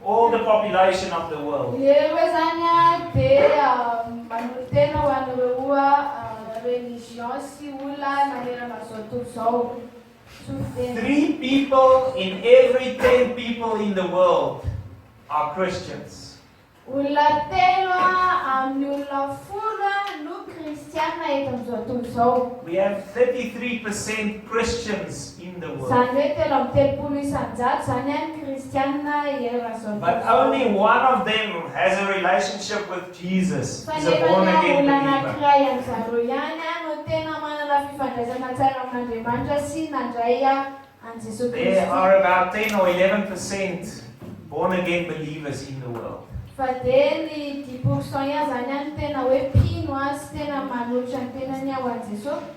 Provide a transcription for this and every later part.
all the population of the world. 3 people in every 10 people in the world are Christians. We have 33% Christians in the world. But only one of them has a relationship with Jesus. He's a born again believer. There are about 10 or 11% born again believers in the world. The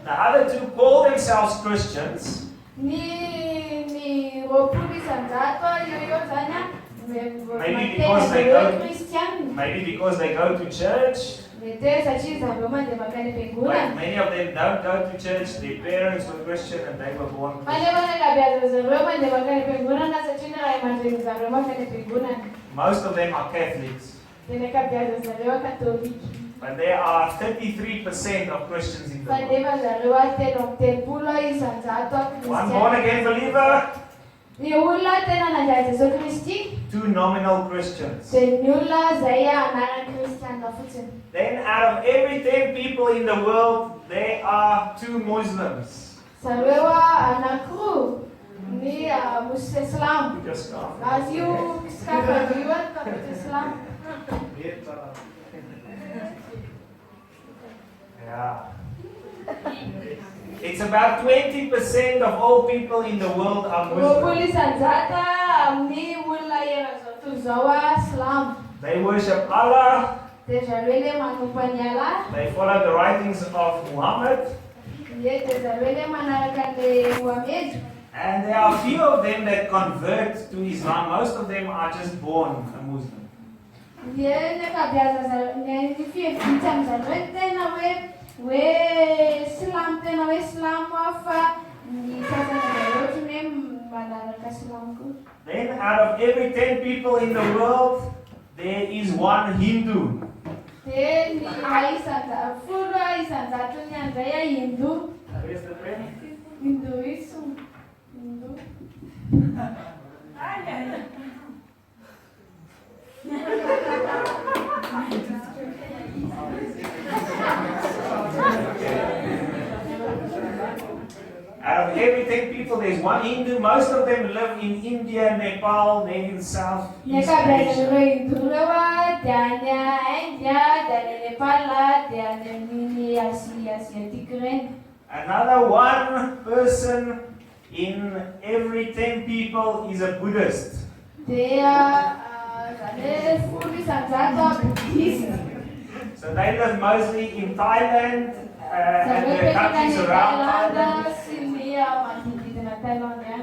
other 2 call themselves Christians. Maybe because they go to church. But many of them don't go to church. Their parents were Christian and they were born Christian. Most of them are Catholics. But there are 33% of Christians in the world. One born again believer. 2 nominal Christians. Then out of every 10 people in the world, there are 2 Muslims. Yeah. It's about 20% of all people in the world are Muslims. They worship Allah. They follow the writings of Muhammad. And there are few of them that convert to Islam. Most of them are just born a Muslim. Then out of every 10 people in the world, there is 1 Hindu. Where's the pen? Hinduism. Out of every 10 people, there's 1 Hindu. Most of them live in India, Nepal, then in Southeast Asia. Another 1 person in every 10 people is a Buddhist. So they live mostly in Thailand and the countries around Thailand.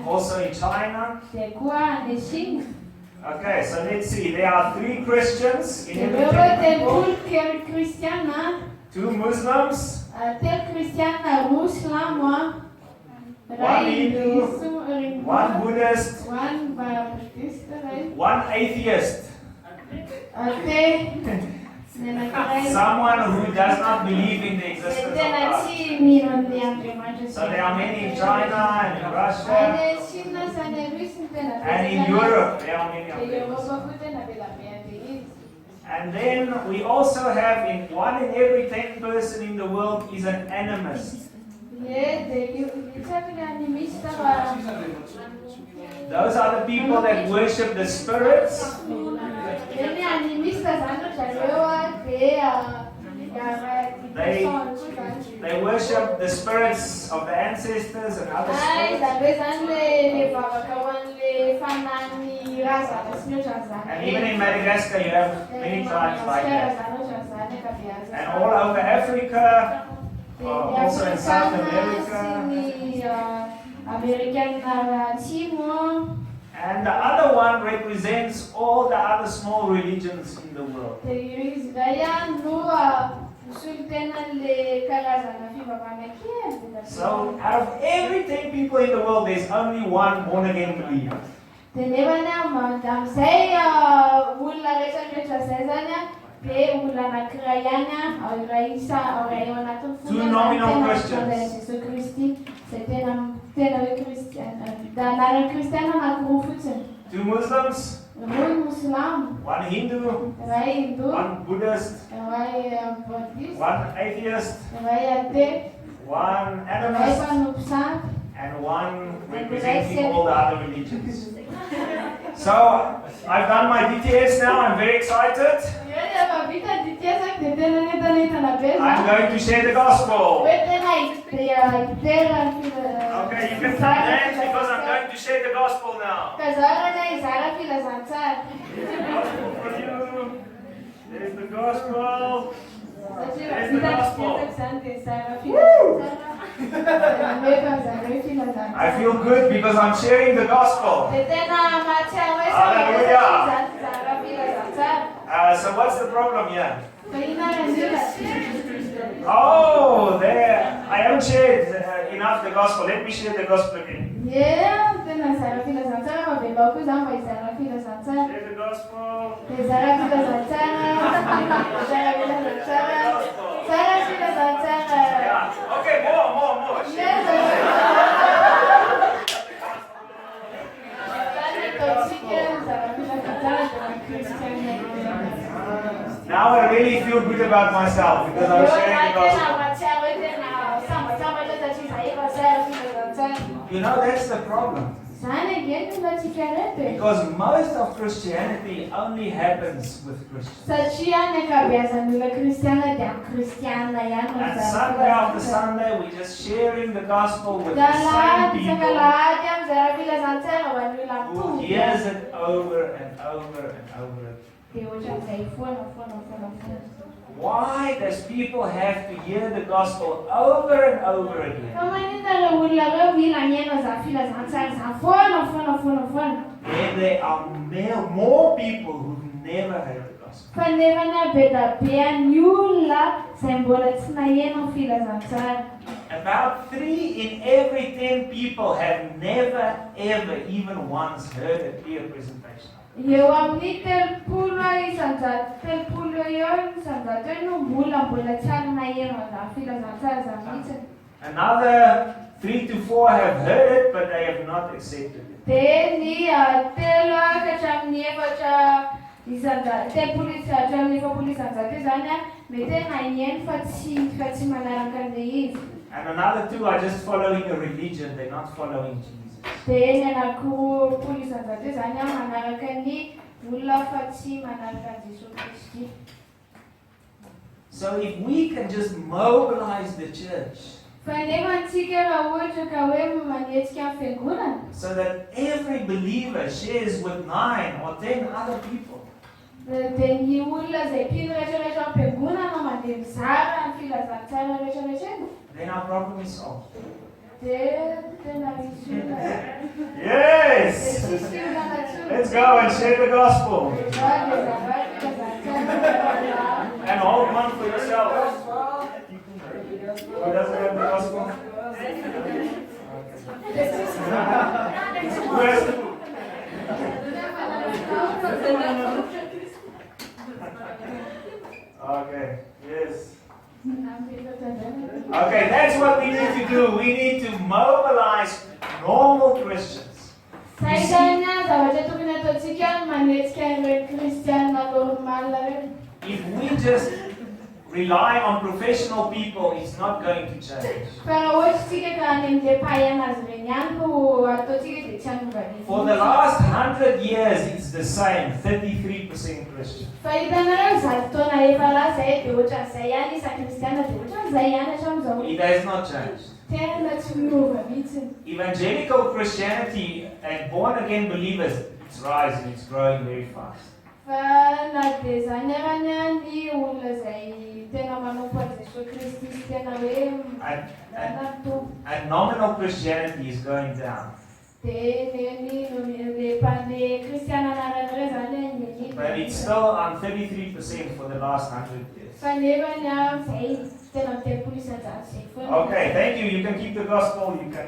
Also in China. Okay, so let's see. There are 3 Christians in every 10 people. 2 Muslims. 1 Hindu. 1 Buddhist. 1 atheist. Someone who does not believe in the existence of God. So there are many in China and in Russia and in Europe. There are many of them. And then we also have 1 in every 10 person in the world is an animist. Those are the people that worship the spirits. They worship the spirits of the ancestors and other spirits. And even in Madagascar you have many tribes like that. And all over Africa, also in South America. And the other one represents all the other small religions in the world. So, out of every 10 people in the world, there's only 1 born again believer. Tenevana mandamsay olona rehetrarehetra zay zany dia olona anankiray ihany iray isa iray ao anatin'ny Two nominal Christians. Jesu Kristy izay tena hoe kristiana anaran'ny kristiana anankiroa fotsiny. Two Muslims, Roy Muslim, one Hindu, iray Hindu, one Buddhist, iray Buddhist, one atheist, iray athée, one iray animist, mpanompisanty, and one representing all the other religions. So, I've done my DTS now, I'm very excited. I'm going to share the gospel. Okay, you can clap hands because I'm going to share the gospel now. Gospel for you. There's the gospel. There's the gospel. I feel good because I'm sharing the gospel. So what's the problem here? Oh, there. I haven't shared enough the gospel. Let me share the gospel again. Share the gospel. Yeah. Okay, more. Now I really feel good about myself because I'm sharing the gospel. You know, that's the problem. Because most of Christianity only happens with Christians. And Sunday after Sunday, we're just sharing the gospel with the same people who hears it over and over and over again. Why does people have to hear the gospel over and over again? When there are more people who've never heard the gospel. About 3 in every 10 people have never ever even once heard a clear presentation. Another 3 to 4 have heard it, but they have not accepted it. And another 2 are just following a religion, they're not following Jesus. So if we can just mobilize the church so that every believer shares with 9 or 10 other people, then our problem is solved. Yes! Let's go and share the gospel. And hold one for yourself. Who doesn't have the gospel? Who has the book? Okay, yes. Okay, that's what we need to do. We need to mobilize normal Christians. If we just rely on professional people, it's not going to change. For the last 100 years, it's the same, 33% Christian. It has not changed. Evangelical Christianity and born-again believers, it's rising, it's growing very fast. And nominal Christianity is going down. But it's still on 33% for the last 100 years. Okay, thank you. You can keep the gospel. You can.